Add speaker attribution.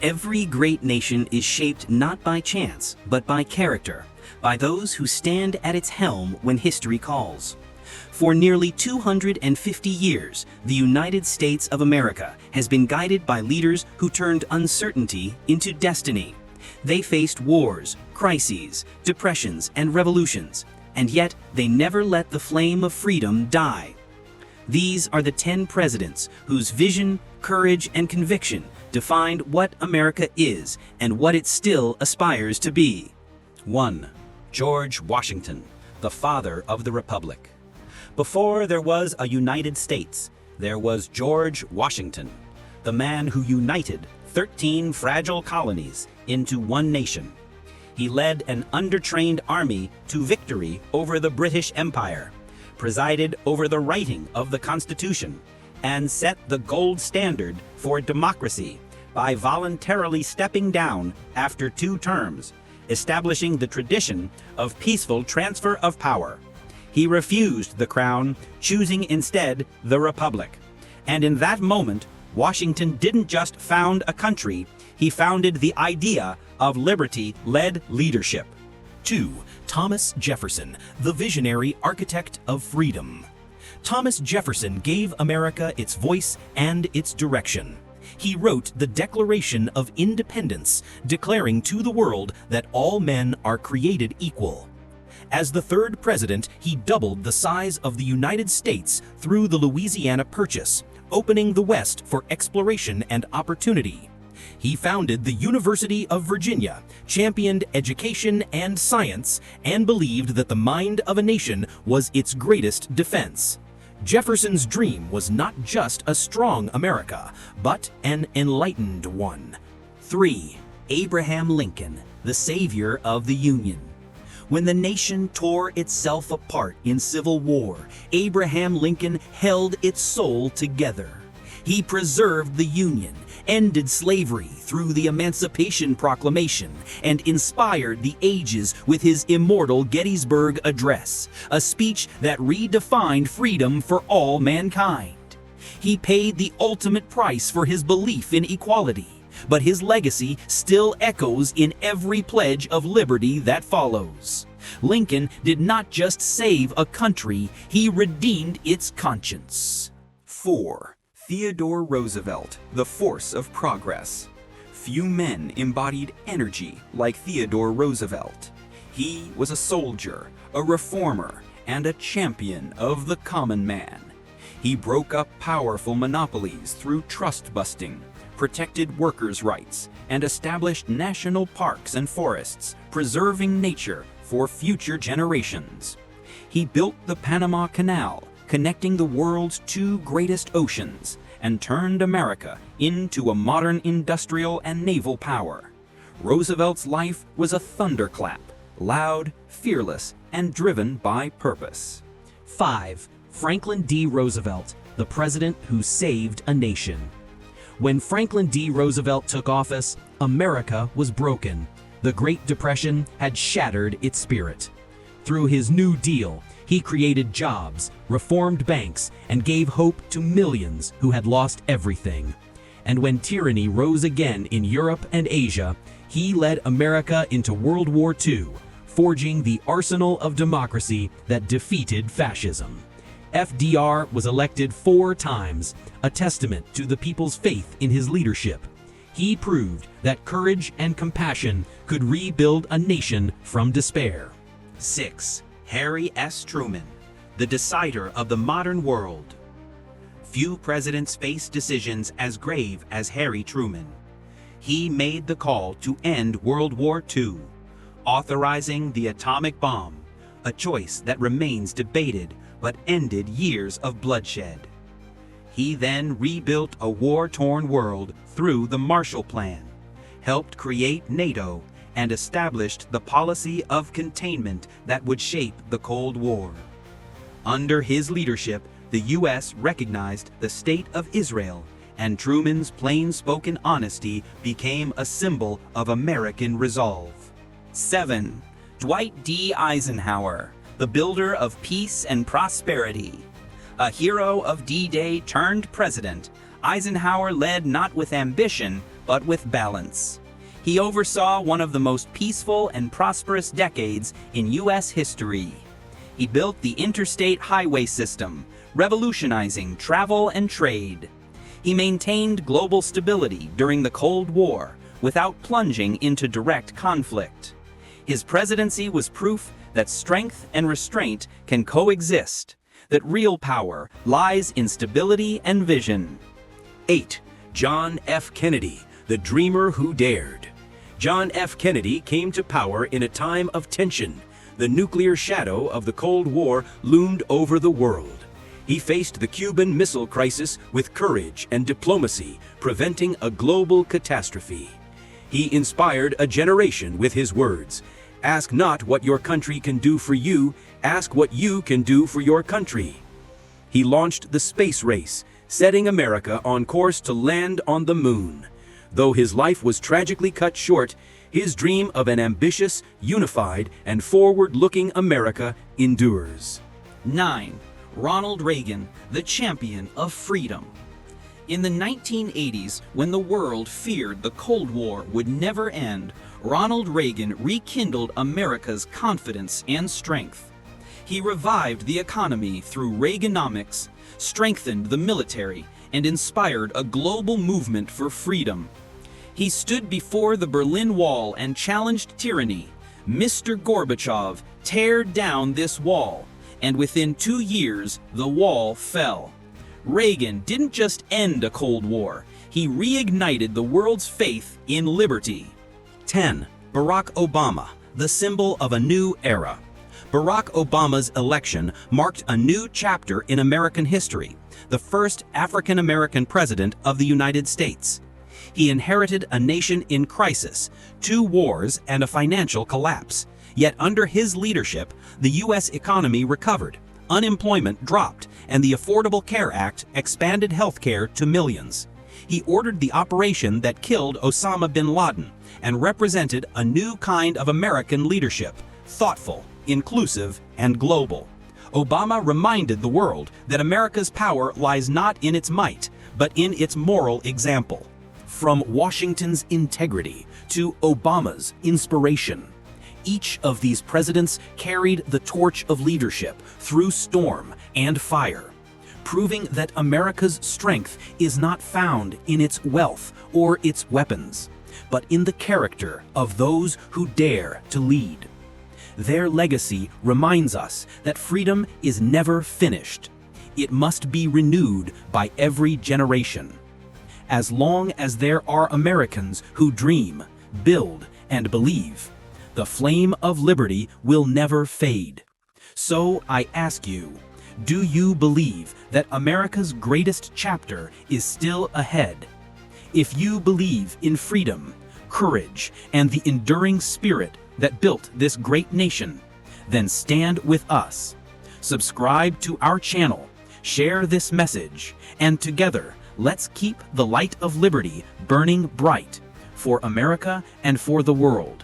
Speaker 1: Every great nation is shaped not by chance, but by character, by those who stand at its helm when history calls. For nearly 250 years, the United States of America has been guided by leaders who turned uncertainty into destiny. They faced wars, crises, depressions, and revolutions, and yet they never let the flame of freedom die. These are the 10 presidents whose vision, courage, and conviction defined what America is and what it still aspires to be.
Speaker 2: 1. George Washington, the father of the Republic. Before there was a United States, there was George Washington, the man who united 13 fragile colonies into one nation. He led an undertrained army to victory over the British Empire, presided over the writing of the Constitution, and set the gold standard for democracy by voluntarily stepping down after 2 terms, establishing the tradition of peaceful transfer of power. He refused the crown, choosing instead the republic. And in that moment, Washington didn't just found a country, he founded the idea of liberty-led leadership.
Speaker 3: 2. Thomas Jefferson, the visionary architect of freedom. Thomas Jefferson gave America its voice and its direction. He wrote the Declaration of Independence, declaring to the world that all men are created equal. As the 3rd president, he doubled the size of the United States through the Louisiana Purchase, opening the West for exploration and opportunity. He founded the University of Virginia, championed education and science, and believed that the mind of a nation was its greatest defense. Jefferson's dream was not just a strong America, but an enlightened one.
Speaker 1: 3. Abraham Lincoln, the savior of the Union. When the nation tore itself apart in civil war, Abraham Lincoln held its soul together. He preserved the Union, ended slavery through the Emancipation Proclamation, and inspired the ages with his immortal Gettysburg Address, a speech that redefined freedom for all mankind. He paid the ultimate price for his belief in equality, but his legacy still echoes in every pledge of liberty that follows. Lincoln did not just save a country, he redeemed its conscience.
Speaker 4: 4. Theodore Roosevelt, the force of progress. Few men embodied energy like Theodore Roosevelt. He was a soldier, a reformer, and a champion of the common man. He broke up powerful monopolies through trust busting, protected workers' rights, and established national parks and forests, preserving nature for future generations. He built the Panama Canal, connecting the world's 2 greatest oceans, and turned America into a modern industrial and naval power. Roosevelt's life was a thunderclap, loud, fearless, and driven by purpose.
Speaker 3: 5. Franklin D. Roosevelt, the president who saved a nation. When Franklin D. Roosevelt took office, America was broken. The Great Depression had shattered its spirit. Through his New Deal, he created jobs, reformed banks, and gave hope to millions who had lost everything. And when tyranny rose again in Europe and Asia, he led America into World War II, forging the arsenal of democracy that defeated fascism. FDR was elected 4 times, a testament to the people's faith in his leadership. He proved that courage and compassion could rebuild a nation from despair.
Speaker 1: 6. Harry S. Truman, the decider of the modern world. Few presidents faced decisions as grave as Harry Truman. He made the call to end World War II, authorizing the atomic bomb, a choice that remains debated but ended years of bloodshed. He then rebuilt a war-torn world through the Marshall Plan, helped create NATO, and established the policy of containment that would shape the Cold War. Under his leadership, the U.S. recognized the State of Israel, and Truman's plain-spoken honesty became a symbol of American resolve. 7. Dwight D. Eisenhower, the builder of peace and prosperity. A hero of D-Day turned president, Eisenhower led not with ambition,
Speaker 2: but with balance. He oversaw one of the most peaceful and prosperous decades in U.S. history. He built the interstate highway system, revolutionizing travel and trade. He maintained global stability during the Cold War without plunging into direct conflict. His presidency was proof that strength and restraint can coexist, that real power lies in stability and vision.
Speaker 5: 8. John F. Kennedy, the dreamer who dared. John F. Kennedy came to power in a time of tension. The nuclear shadow of the Cold War loomed over the world. He faced the Cuban Missile Crisis with courage and diplomacy, preventing a global catastrophe. He inspired a generation with his words, "Ask not what your country can do for you, ask what you can do for your country." He launched the space race, setting America on course to land on the moon. Though his life was tragically cut short, his dream of an ambitious, unified, and forward-looking America endures.
Speaker 2: 9. Ronald Reagan, the champion of freedom. In the 1980s, when the world feared the Cold War would never end, Ronald Reagan rekindled America's confidence and strength. He revived the economy through Reaganomics, strengthened the military, and inspired a global movement for freedom. He stood before the Berlin Wall and challenged tyranny. "Mr. Gorbachev, tear down this wall." And within 2 years, the wall fell. Reagan didn't just end a Cold War, he reignited the world's faith in liberty.
Speaker 5: 10. Barack Obama, the symbol of a new era.
Speaker 2: Barack Obama's election marked a new chapter in American history, the first African-American president of the United States. He inherited a nation in crisis, 2 wars, and a financial collapse. Yet under his leadership, the U.S. economy recovered, unemployment dropped, and the Affordable Care Act expanded healthcare to millions. He ordered the operation that killed Osama bin Laden and represented a new kind of American leadership, thoughtful, inclusive, and global. Obama reminded the world that America's power lies not in its might, but in its moral example.
Speaker 5: From Washington's integrity to Obama's inspiration, each of these presidents carried the torch of leadership through storm and fire, proving that America's strength is not found in its wealth or its weapons, but in the character of those who dare to lead. Their legacy reminds us that freedom is never finished. It must be renewed by every generation. As long as there are Americans who dream, build, and believe, the flame of liberty will never fade. So I ask you, do you believe that America's greatest chapter is still ahead? If you believe in freedom, courage, and the enduring spirit that built this great nation, then stand with us. Subscribe to our channel, share this message, and together, let's keep the light of liberty burning bright for America and for the world.